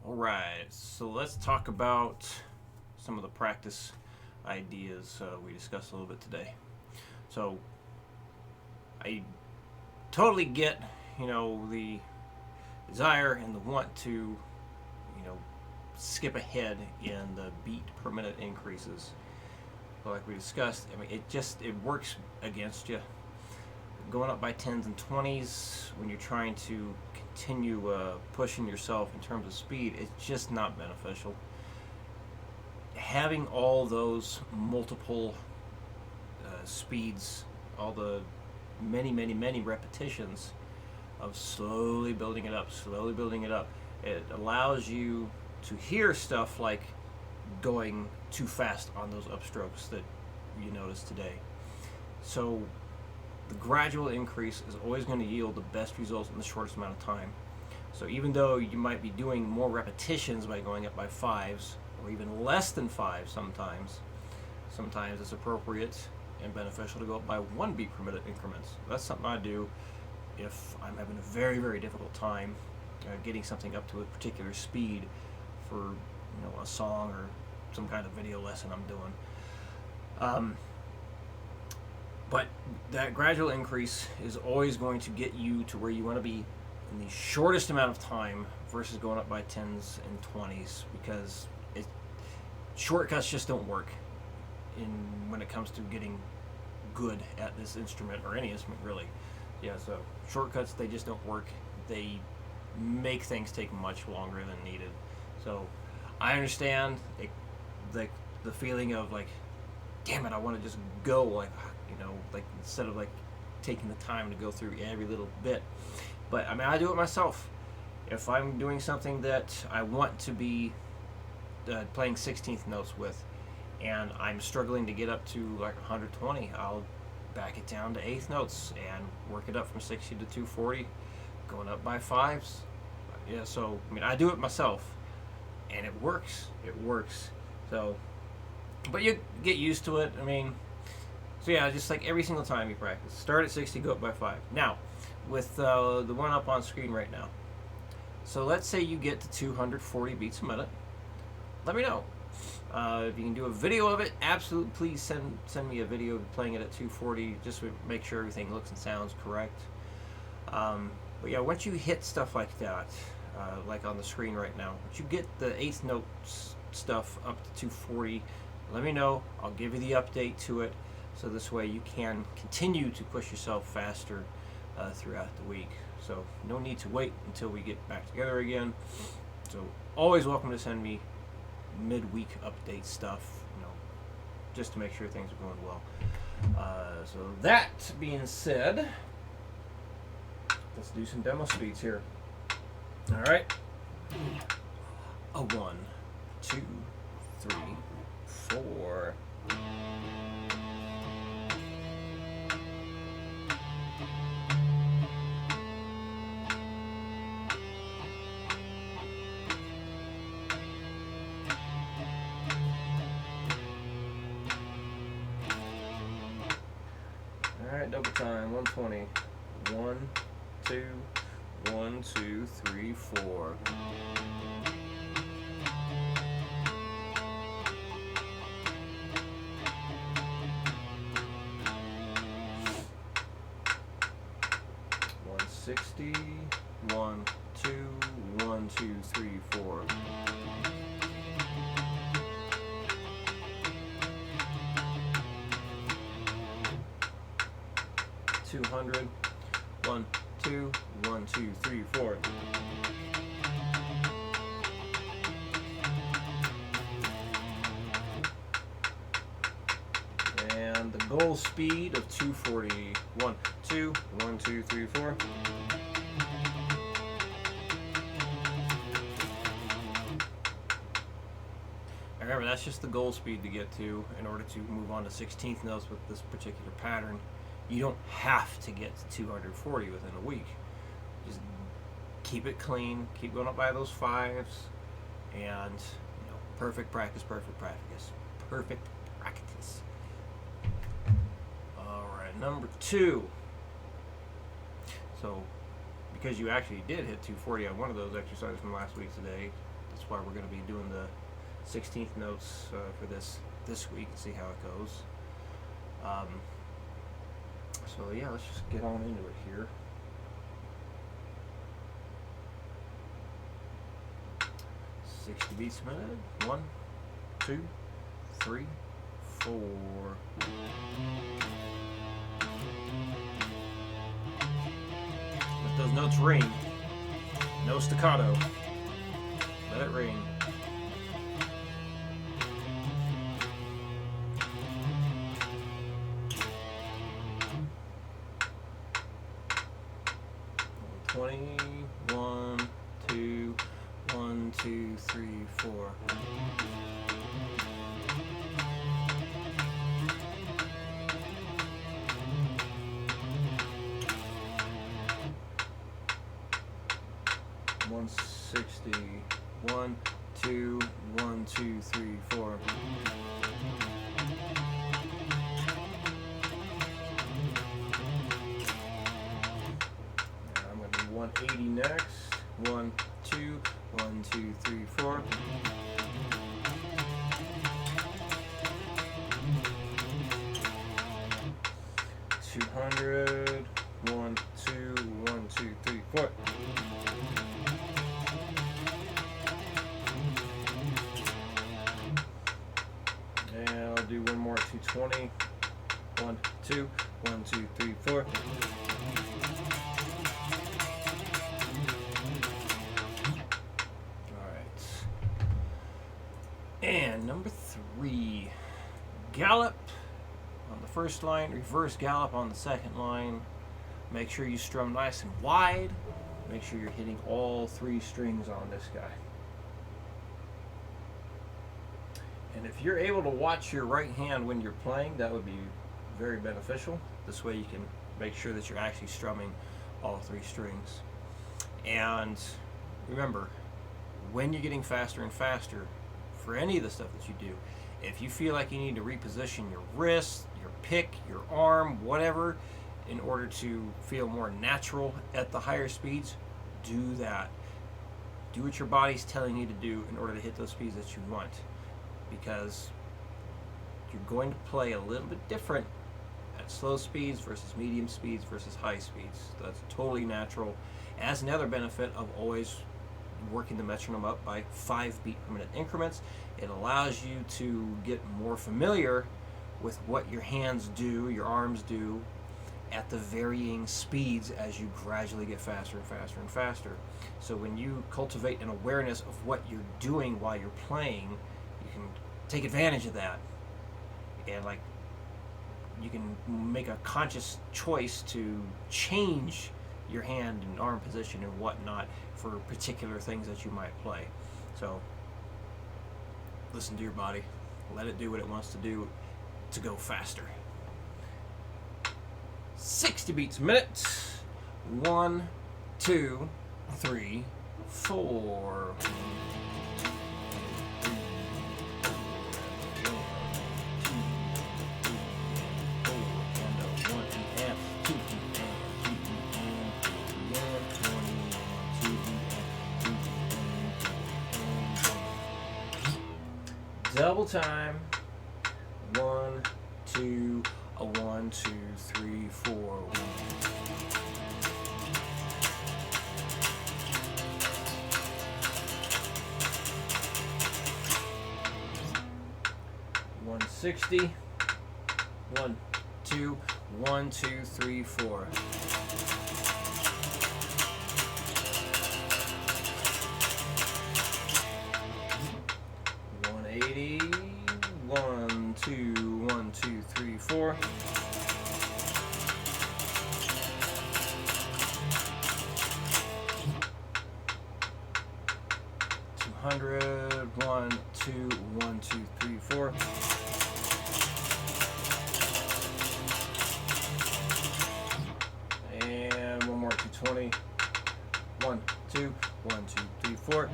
Alright, so let's talk about some of the practice ideas we discussed a little bit today. So, I totally get, the desire and the want to, skip ahead in the beat per minute increases. But like we discussed, it works against you. Going up by 10s and 20s when you're trying to continue pushing yourself in terms of speed, it's just not beneficial. Having all those multiple speeds, all the many repetitions of slowly building it up, it allows you to hear stuff like going too fast on those upstrokes that you noticed today. So the gradual increase is always going to yield the best results in the shortest amount of time. So even though you might be doing more repetitions by going up by 5s, or even less than 5 sometimes it's appropriate and beneficial to go up by 1 beat per minute increments. That's something I do if I'm having a very difficult time getting something up to a particular speed for a song or some kind of video lesson I'm doing. But that gradual increase is always going to get you to where you want to be in the shortest amount of time versus going up by 10s and 20s, because shortcuts just don't work when it comes to getting good at this instrument, or any instrument really. Yeah, so shortcuts, they just don't work. They make things take much longer than needed. So I understand the feeling of like, damn it, I want to just go like instead of like taking the time to go through every little bit. But I do it myself. If I'm doing something that I want to be playing 16th notes with, and I'm struggling to get up to like 120, I'll back it down to 8th notes and work it up from 60 to 240, going up by 5s. Yeah, so I do it myself, and it works. So, but you get used to it. So yeah, just like every single time you practice, start at 60, go up by 5. Now, with the one up on screen right now, so let's say you get to 240 beats a minute. Let me know. If you can do a video of it, absolutely, please send me a video playing it at 240, just to make sure everything looks and sounds correct. But yeah, once you hit stuff like that, like on the screen right now, once you get the 8th note stuff up to 240, let me know. I'll give you the update to it, so this way you can continue to push yourself faster throughout the week. So no need to wait until we get back together again. So always welcome to send me midweek update stuff, just to make sure things are going well. So that being said, let's do some demo speeds here. All right. A 1, 2, 3, 4. Alright, double time, 120. 1, 2, 1, 2, 3, 4. $160. 1, 2, 1, 2, 3, 4. $200. 1, 2, 1, 2, 3, 4. And the goal speed of 240. 1, 2, 1, 2, 3, 4. Remember, that's just the goal speed to get to in order to move on to 16th notes with this particular pattern. You don't have to get to 240 within a week. Just keep it clean, keep going up by those 5s, and perfect practice. Alright, number 2. So, because you actually did hit 240 on one of those exercises from last week today, That's why we're going to be doing the 16th notes for this week and see how it goes. So yeah, let's just get on into it here. $60 beats a minute. 1, 2, 3, 4. Let those notes ring. No staccato. Let it ring. One, two, 1, 2, 3, 4. $160. 1, 2, 1, 2, 3, 4. I'm going to do 180 next. 1, 2, 1, 2, 3, 4. $200. 1, 2, 1, 2, 3, 4. And I'll do one more 220. 1, 2, 1, 2, 3, 4. And number 3, gallop on the first line, reverse gallop on the second line. Make sure you strum nice and wide. Make sure you're hitting all 3 strings on this guy. And if you're able to watch your right hand when you're playing, that would be very beneficial. This way you can make sure that you're actually strumming all 3 strings. And remember, when you're getting faster and faster, for any of the stuff that you do, if you feel like you need to reposition your wrist, your pick, your arm, whatever, in order to feel more natural at the higher speeds, do that. Do what your body's telling you to do in order to hit those speeds that you want, because you're going to play a little bit different at slow speeds versus medium speeds versus high speeds. That's totally natural. As another benefit of always working the metronome up by 5 beat per minute increments, it allows you to get more familiar with what your hands do, your arms do, at the varying speeds as you gradually get faster and faster and faster. So when you cultivate an awareness of what you're doing while you're playing, you can take advantage of that, and like you can make a conscious choice to change your hand and arm position and whatnot for particular things that you might play. So listen to your body, let it do what it wants to do to go faster. 60 beats a minute. 1, 2, 3, 4. Double time. 1, 2, a 1, 2, 3, 4. 160. 1, 2, 1, 2, 3, 4. 180. 1, 2, 1, 2, 3, 4. 200. 1, 2, 1, 2, 3, 4. And one more 220. 1, 2, 1, 2, 3, 4.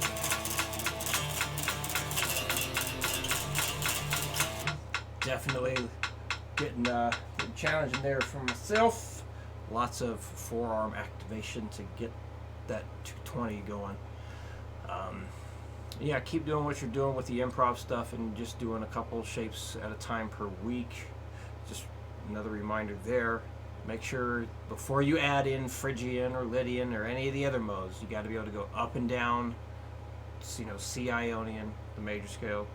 Definitely getting challenging there for myself. Lots of forearm activation to get that 220 going. Yeah, keep doing what you're doing with the improv stuff and just doing a couple shapes at a time per week. Just another reminder there. Make sure before you add in Phrygian or Lydian or any of the other modes, you got to be able to go up and down, C Ionian, the major scale,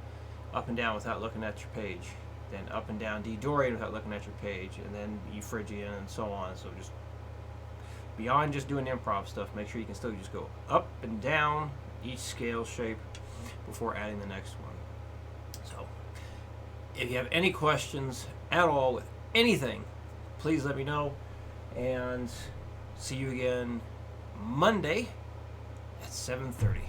up and down without looking at your page. Then up and down D Dorian without looking at your page, and then E Phrygian and so on. So just beyond just doing improv stuff, make sure you can still just go up and down each scale shape before adding the next one. So if you have any questions at all with anything, please let me know, and see you again Monday at 7:30.